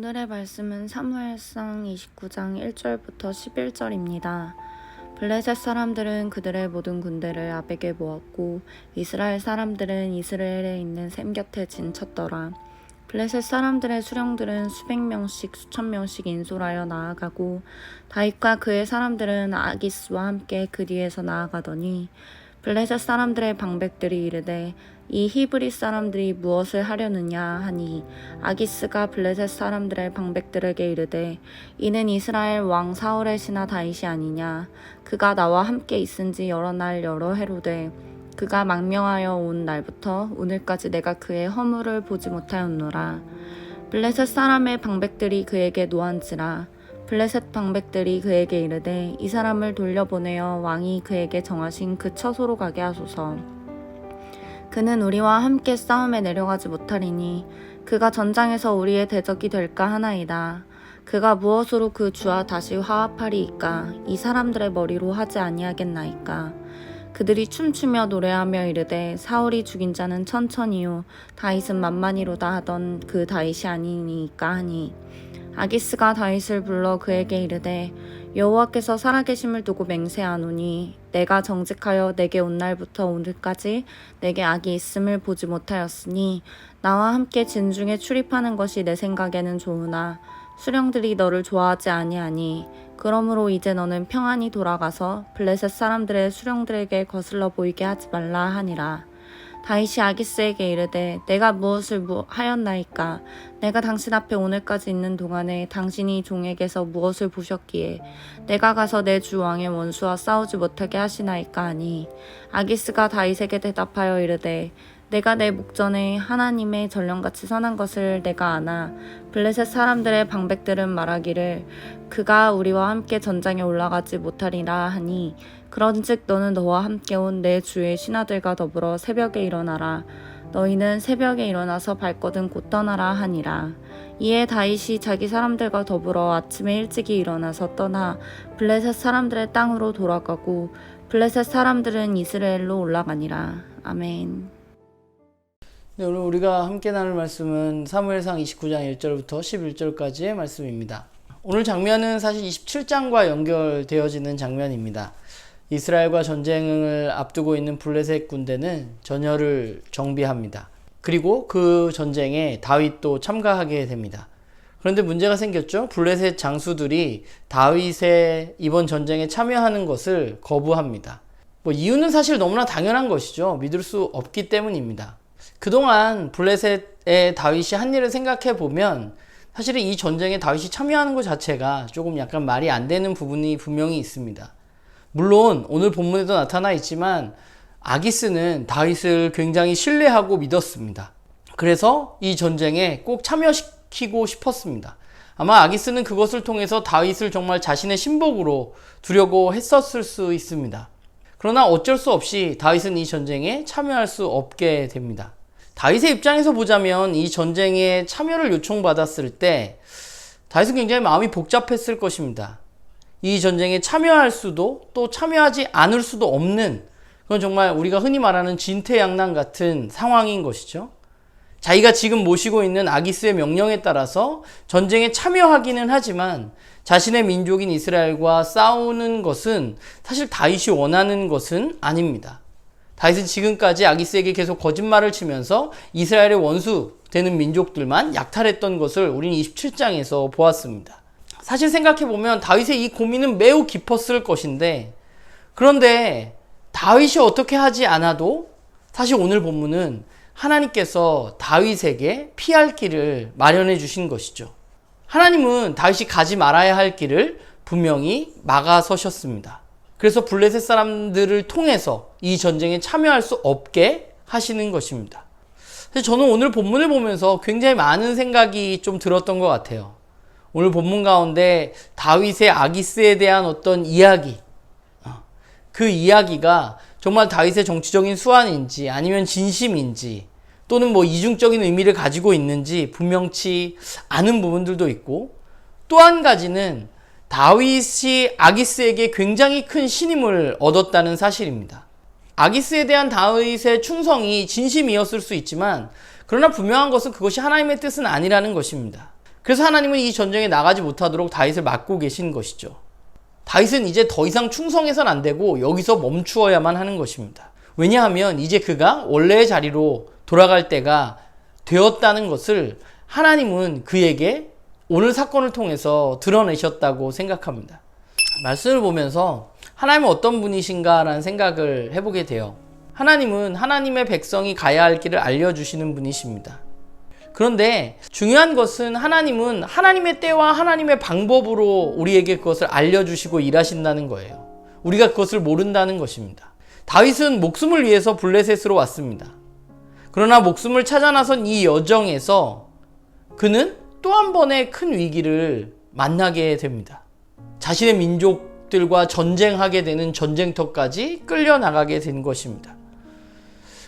오늘의 말씀은 사무엘상 29장 1절부터 11절입니다. 블레셋 사람들은 그들의 모든 군대를 아벡에 모았고 이스라엘 사람들은 이스라엘에 있는 셈 곁에 진쳤더라. 블레셋 사람들의 수령들은 수백 명씩 수천 명씩 인솔하여 나아가고 다윗과 그의 사람들은 아기스와 함께 그 뒤에서 나아가더니 블레셋 사람들의 방백들이 이르되 이 히브리 사람들이 무엇을 하려느냐 하니 아기스가 블레셋 사람들의 방백들에게 이르되 이는 이스라엘 왕 사울의 신하 다윗이 아니냐. 그가 나와 함께 있은지 여러 날 여러 해로되 그가 망명하여 온 날부터 오늘까지 내가 그의 허물을 보지 못하였노라. 블레셋 사람의 방백들이 그에게 노한지라. 블레셋 방백들이 그에게 이르되 이 사람을 돌려보내어 왕이 그에게 정하신 그 처소로 가게 하소서. 그는 우리와 함께 싸움에 내려가지 못하리니 그가 전장에서 우리의 대적이 될까 하나이다. 그가 무엇으로 그 주와 다시 화합하리이까. 이 사람들의 머리로 하지 아니하겠나이까. 그들이 춤추며 노래하며 이르되 사울이 죽인 자는 천천히요 다윗은 만만히로다 하던 그 다윗이 아니니까 하니 아기스가 다윗을 불러 그에게 이르되 여호와께서 살아계심을 두고 맹세하노니 내가 정직하여 내게 온 날부터 오늘까지 내게 악이 있음을 보지 못하였으니 나와 함께 진중에 출입하는 것이 내 생각에는 좋으나 수령들이 너를 좋아하지 아니하니 그러므로 이제 너는 평안히 돌아가서 블레셋 사람들의 수령들에게 거슬러 보이게 하지 말라 하니라. 다윗이 아기스에게 이르되 내가 무엇을 하였나이까. 내가 당신 앞에 오늘까지 있는 동안에 당신이 종에게서 무엇을 보셨기에 내가 가서 내 주 왕의 원수와 싸우지 못하게 하시나이까 하니 아기스가 다윗에게 대답하여 이르되 내가 내 목전에 하나님의 전령같이 선한 것을 내가 아나 블레셋 사람들의 방백들은 말하기를 그가 우리와 함께 전장에 올라가지 못하리라 하니 그런즉 너는 너와 함께 온 내 주의 신하들과 더불어 새벽에 일어나라. 너희는 새벽에 일어나서 발거든 곧 떠나라 하니라. 이에 다윗이 자기 사람들과 더불어 아침에 일찍이 일어나서 떠나 블레셋 사람들의 땅으로 돌아가고 블레셋 사람들은 이스라엘로 올라가니라. 아멘. 네, 오늘 우리가 함께 나눌 말씀은 사무엘상 29장 1절부터 11절까지의 말씀입니다. 오늘 장면은 사실 27장과 연결되어지는 장면입니다. 이스라엘과 전쟁을 앞두고 있는 블레셋 군대는 전열을 정비합니다. 그리고 그 전쟁에 다윗도 참가하게 됩니다. 그런데 문제가 생겼죠. 블레셋 장수들이 다윗의 이번 전쟁에 참여하는 것을 거부합니다. 이유는 사실 너무나 당연한 것이죠. 믿을 수 없기 때문입니다. 그동안 블레셋의 다윗이 한 일을 생각해 보면 사실은 이 전쟁에 다윗이 참여하는 것 자체가 조금 약간 말이 안 되는 부분이 분명히 있습니다. 물론 오늘 본문에도 나타나 있지만 아기스는 다윗을 굉장히 신뢰하고 믿었습니다. 그래서 이 전쟁에 꼭 참여시키고 싶었습니다. 아마 아기스는 그것을 통해서 다윗을 정말 자신의 신복으로 두려고 했었을 수 있습니다. 그러나 어쩔 수 없이 다윗은 이 전쟁에 참여할 수 없게 됩니다. 다윗의 입장에서 보자면 이 전쟁에 참여를 요청받았을 때 다윗은 굉장히 마음이 복잡했을 것입니다. 이 전쟁에 참여할 수도 또 참여하지 않을 수도 없는 그건 정말 우리가 흔히 말하는 진퇴양난 같은 상황인 것이죠. 자기가 지금 모시고 있는 아기스의 명령에 따라서 전쟁에 참여하기는 하지만 자신의 민족인 이스라엘과 싸우는 것은 사실 다윗이 원하는 것은 아닙니다. 다윗은 지금까지 아기스에게 계속 거짓말을 치면서 이스라엘의 원수 되는 민족들만 약탈했던 것을 우리는 27장에서 보았습니다. 사실 생각해보면 다윗의 이 고민은 매우 깊었을 것인데 그런데 다윗이 어떻게 하지 않아도 사실 오늘 본문은 하나님께서 다윗에게 피할 길을 마련해 주신 것이죠. 하나님은 다윗이 가지 말아야 할 길을 분명히 막아서셨습니다. 그래서 블레셋 사람들을 통해서 이 전쟁에 참여할 수 없게 하시는 것입니다. 그래서 저는 오늘 본문을 보면서 굉장히 많은 생각이 좀 들었던 것 같아요. 오늘 본문 가운데 다윗의 아기스에 대한 어떤 이야기, 그 이야기가 정말 다윗의 정치적인 수완인지 아니면 진심인지 또는 이중적인 의미를 가지고 있는지 분명치 않은 부분들도 있고 또 한 가지는 다윗이 아기스에게 굉장히 큰 신임을 얻었다는 사실입니다. 아기스에 대한 다윗의 충성이 진심이었을 수 있지만 그러나 분명한 것은 그것이 하나님의 뜻은 아니라는 것입니다. 그래서 하나님은 이 전쟁에 나가지 못하도록 다윗을 막고 계신 것이죠. 다윗은 이제 더 이상 충성해서는 안 되고 여기서 멈추어야만 하는 것입니다. 왜냐하면 이제 그가 원래의 자리로 돌아갈 때가 되었다는 것을 하나님은 그에게 오늘 사건을 통해서 드러내셨다고 생각합니다. 말씀을 보면서 하나님은 어떤 분이신가라는 생각을 해보게 돼요. 하나님은 하나님의 백성이 가야 할 길을 알려주시는 분이십니다. 그런데 중요한 것은 하나님은 하나님의 때와 하나님의 방법으로 우리에게 그것을 알려주시고 일하신다는 거예요. 우리가 그것을 모른다는 것입니다. 다윗은 목숨을 위해서 블레셋으로 왔습니다. 그러나 목숨을 찾아 나선 이 여정에서 그는 또 한 번의 큰 위기를 만나게 됩니다. 자신의 민족들과 전쟁하게 되는 전쟁터까지 끌려나가게 된 것입니다.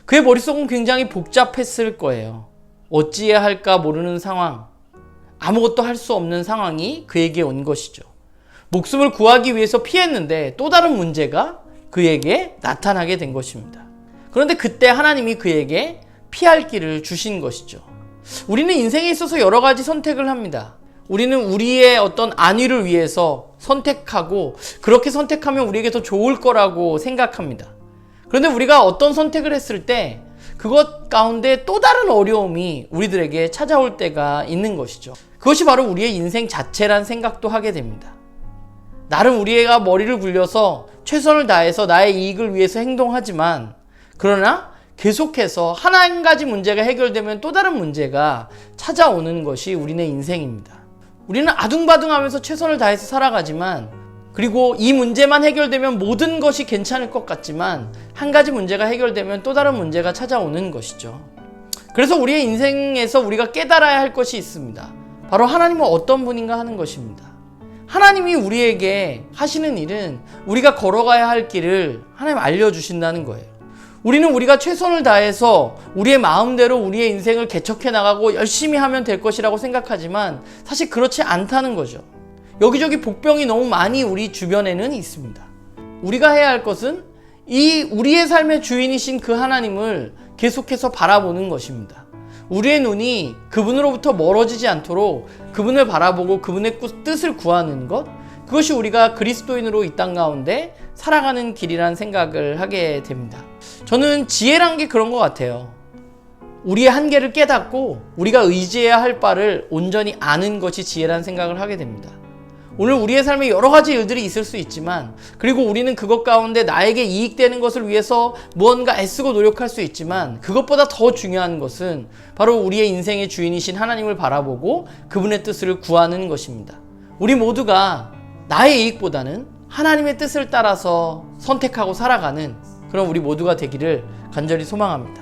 그의 머릿속은 굉장히 복잡했을 거예요. 어찌해야 할까 모르는 상황, 아무것도 할 수 없는 상황이 그에게 온 것이죠. 목숨을 구하기 위해서 피했는데 또 다른 문제가 그에게 나타나게 된 것입니다. 그런데 그때 하나님이 그에게 피할 길을 주신 것이죠. 우리는 인생에 있어서 여러 가지 선택을 합니다. 우리는 우리의 어떤 안위를 위해서 선택하고 그렇게 선택하면 우리에게 더 좋을 거라고 생각합니다. 그런데 우리가 어떤 선택을 했을 때 그것 가운데 또 다른 어려움이 우리들에게 찾아올 때가 있는 것이죠. 그것이 바로 우리의 인생 자체란 생각도 하게 됩니다. 나름 우리가 머리를 굴려서 최선을 다해서 나의 이익을 위해서 행동하지만 그러나 계속해서 한 가지 문제가 해결되면 또 다른 문제가 찾아오는 것이 우리네 인생입니다. 우리는 아둥바둥하면서 최선을 다해서 살아가지만 그리고 이 문제만 해결되면 모든 것이 괜찮을 것 같지만 한 가지 문제가 해결되면 또 다른 문제가 찾아오는 것이죠. 그래서 우리의 인생에서 우리가 깨달아야 할 것이 있습니다. 바로 하나님은 어떤 분인가 하는 것입니다. 하나님이 우리에게 하시는 일은 우리가 걸어가야 할 길을 하나님 알려주신다는 거예요. 우리는 우리가 최선을 다해서 우리의 마음대로 우리의 인생을 개척해 나가고 열심히 하면 될 것이라고 생각하지만 사실 그렇지 않다는 거죠. 여기저기 복병이 너무 많이 우리 주변에는 있습니다. 우리가 해야 할 것은 이 우리의 삶의 주인이신 그 하나님을 계속해서 바라보는 것입니다. 우리의 눈이 그분으로부터 멀어지지 않도록 그분을 바라보고 그분의 뜻을 구하는 것, 그것이 우리가 그리스도인으로 이 땅 가운데 살아가는 길이란 생각을 하게 됩니다. 저는 지혜란 게 그런 것 같아요. 우리의 한계를 깨닫고 우리가 의지해야 할 바를 온전히 아는 것이 지혜란 생각을 하게 됩니다. 오늘 우리의 삶에 여러 가지 일들이 있을 수 있지만 그리고 우리는 그것 가운데 나에게 이익되는 것을 위해서 무언가 애쓰고 노력할 수 있지만 그것보다 더 중요한 것은 바로 우리의 인생의 주인이신 하나님을 바라보고 그분의 뜻을 구하는 것입니다. 우리 모두가 나의 이익보다는 하나님의 뜻을 따라서 선택하고 살아가는 그런 우리 모두가 되기를 간절히 소망합니다.